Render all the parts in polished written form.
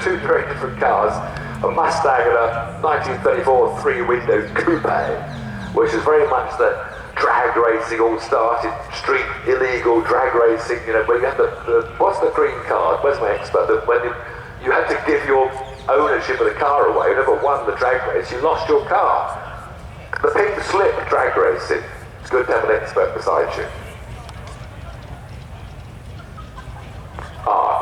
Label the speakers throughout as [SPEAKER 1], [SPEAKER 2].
[SPEAKER 1] two very different cars, a Mustang and a 1934 three-window coupe, which is very much the drag racing all started, street illegal drag racing, you know, where you had what's the green card? Where's my expert? When you had to give your ownership of the car away, you never won the drag race, you lost your car. The pink slip drag racing. It's good to have an expert beside you.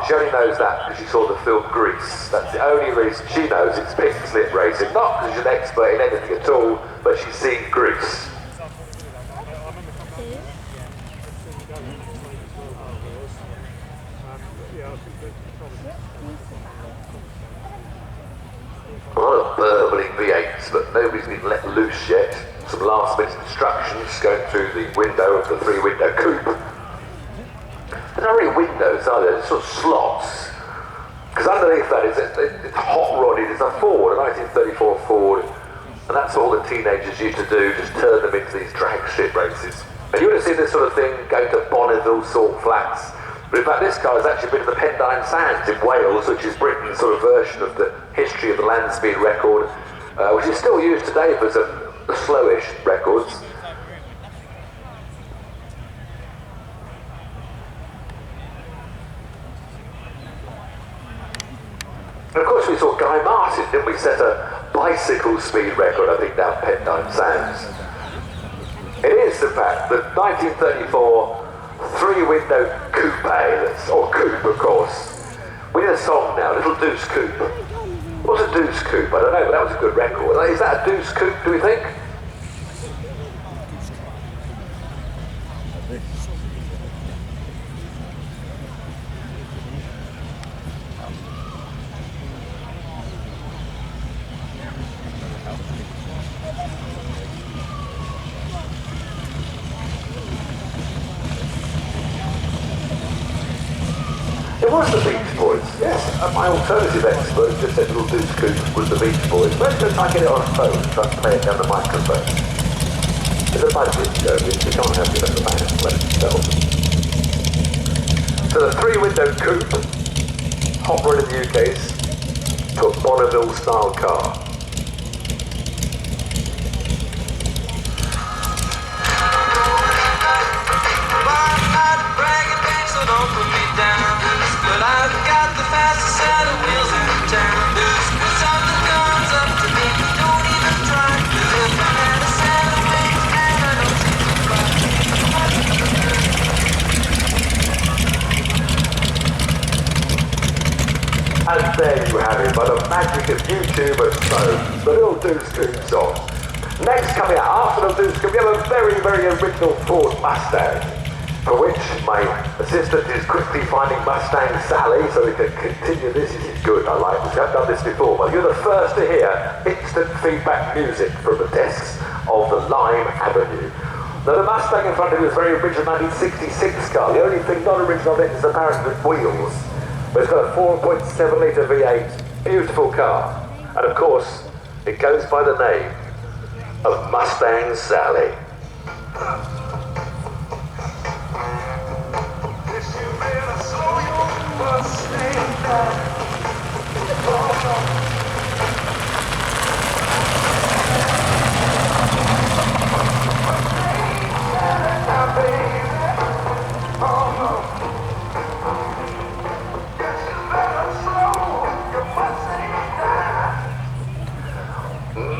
[SPEAKER 1] She only knows that because she saw the film Grease. That's the only reason she knows it's pink slip racing. Not because she's an expert in anything at all, but she's seen Grease. A lot of burbling V8s, but nobody's been let loose yet. Some last minute instructions going through the window of the three-window coupe. They're not really windows, are they? They're sort of slots. Because underneath that it's hot rodded. It's a Ford, a 1934 Ford, and that's all the teenagers used to do, just turn them into these drag strip races. And you would have seen this sort of thing going to Bonneville Salt Flats. But in fact, this car has actually been to the Pendine Sands in Wales, which is Britain's sort of version of the history of the land speed record, which is still used today for some slowish records. And of course we saw Guy Martin, didn't we, set a bicycle speed record, I think, down Pendine Sands. It is, in fact, the 1934 three-window coupe, or coupe, of course. We need a song now, Little Deuce Coupe. What's a Deuce Coupe? I don't know, but that was a good record. Is that a Deuce Coupe, do we think? It was the Beach Boys, yes. My alternative expert just said Little Deuce Coupe was the Beach Boys. Let's go try and get it on a phone and try and play it down the microphone. There's a budget, so we can't have it at the band, let it go. So the three-window coupe, hot rod in the UK's, to a Bonneville style car.
[SPEAKER 2] But I've got the fastest set of wheels in town. When something comes up to me, don't even try. 'Cause if I had a set of wings, man, I don't seem to fly.
[SPEAKER 1] And there you have it, by the magic of YouTube and phone, the Little Deuce Coupe song. Next coming out, after the Deuce Coupe, we have a very, very original Ford Mustang, for which my assistant is quickly finding Mustang Sally so we can continue this. This is good, I like this. I've done this before, but you're the first to hear instant feedback music from the desks of the Lime Avenue. Now the Mustang in front of you is a very original 1966 car. The only thing not original on it is apparently the wheels. But it's got a 4.7 litre V8, beautiful car. And of course, it goes by the name of Mustang Sally.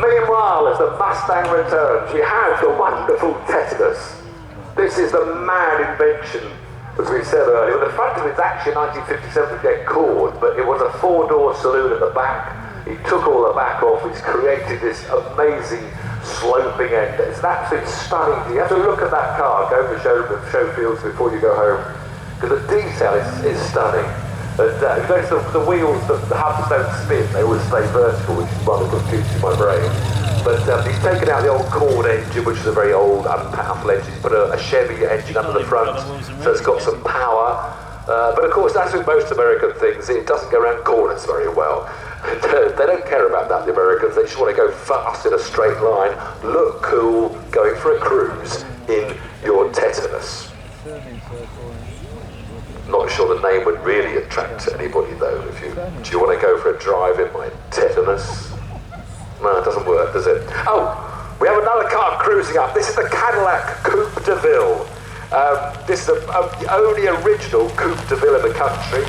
[SPEAKER 1] Meanwhile, as the Mustang returns, we have the wonderful Tetanus. This is the mad invention, as we said earlier. The front of it's actually 1957 Jet Cord, but it was a four-door saloon at the back. He took all the back off. He's created this amazing sloping end. It's absolutely stunning. You have to look at that car, go to the show fields before you go home, because the detail is stunning. And if you notice the wheels, the hubs don't spin, they always stay vertical, which is rather confusing my brain. But he's taken out the old Cord engine, which is a very old, unpowerful engine. He's put a Chevy engine under the front, so it's got some power. But of course, that's with most American things, it doesn't go around corners very well. And, they don't care about that, the Americans. They just want to go fast in a straight line, look cool, going for a cruise in your Tetanus. Not sure the name would really attract anybody though. Do you want to go for a drive in my tetanus? No, it doesn't work, does it? Oh, we have another car cruising up. This is the Cadillac Coupe de Ville. This is the only original Coupe de Ville in the country.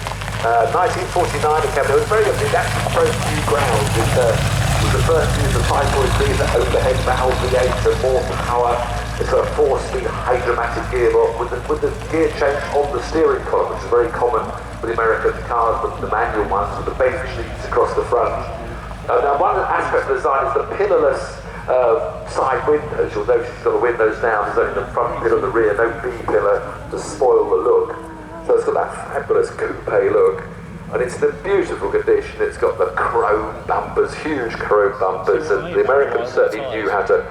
[SPEAKER 1] 1949 it came. It was very good. It actually broke new ground. It was the first to use the 5.3 overhead valve V8 and more power. It's got a 4-speed hydromatic gearbox with the gear change on the steering column, which is very common with the American cars, the manual ones with the bench seats across the front. Now one aspect of the design is the pillarless side windows. You'll notice it's got the windows down, there's only the front pillar and the rear, no B-pillar to spoil the look. So it's got that fabulous coupe look. And it's in beautiful condition. It's got the chrome bumpers, huge chrome bumpers, and the Americans certainly knew how to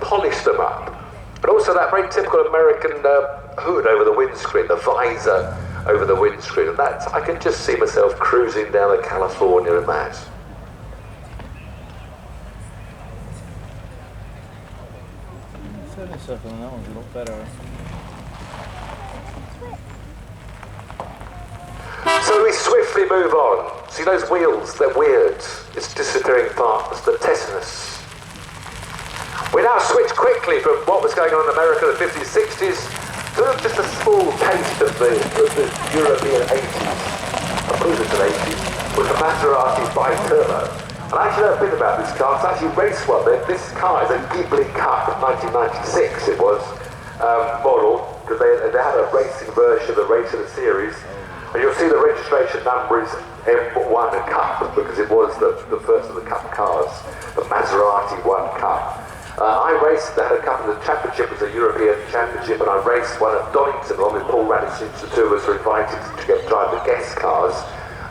[SPEAKER 1] polish them up. And also that very typical American hood over the windscreen, the visor over the windscreen, and that I can just see myself cruising down to California in that.
[SPEAKER 3] That one's a lot better.
[SPEAKER 1] So we swiftly move on. See those wheels, they're weird. It's disappearing parts, the tetanus. We now switch quickly from what was going on in America in the 50s, 60s to just a small taste of the European 80s. I believe it's an 80s, with the Maserati bi-turbo. And I actually know a bit about this car, because I actually raced one. This car is a Ghibli Cup 1996 it was, model, because they had a racing version, a race of the series. And you'll see the registration number is M1 Cup, because it was the first of the Cup cars, the Maserati 1 Cup. I raced, they had a couple of the championship, was a European championship, and I raced one at Donington along with Paul Radisich. The two of us were invited to drive the guest cars.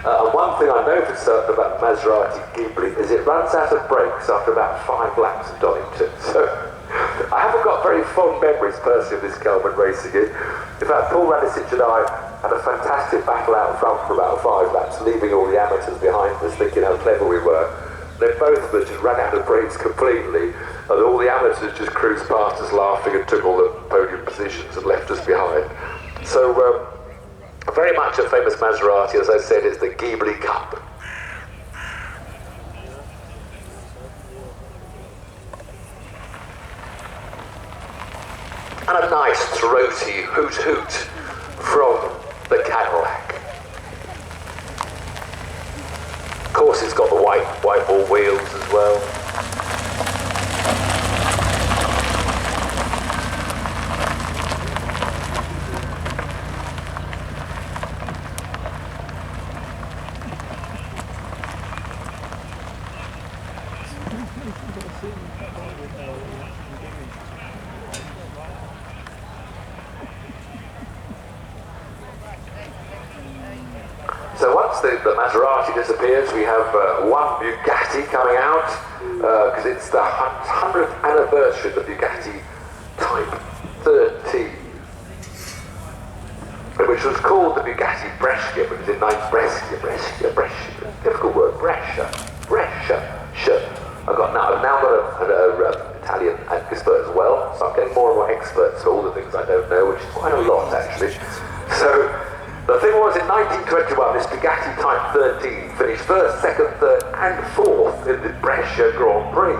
[SPEAKER 1] And one thing I know for certain about the Maserati Ghibli is it runs out of brakes after about 5 laps at Donington. So I haven't got very fond memories personally of this car when racing it. In fact, Paul Radisich and I had a fantastic battle out front for about 5 laps, leaving all the amateurs behind us, thinking how clever we were. Then both of us just ran out of brakes completely, and all the amateurs just cruised past us laughing and took all the podium positions and left us behind. So, very much a famous Maserati, as I said, is the Ghibli Cup. And a nice throaty hoot hoot from the Cadillac. Of course, it's got the white ball wheels as well. So once the Maserati disappears, we have one Bugatti coming out, because it's the 100th anniversary of the Bugatti Type 13, which was called the Bugatti Brescia, because in Brescia, difficult word, Brescia. I've now got an Italian expert as well, so I'm getting more and more experts for all the things I don't know, which is quite a lot actually. So the thing was, in 1921, this Bugatti Type 13 finished first, second, third, and fourth in the Brescia Grand Prix.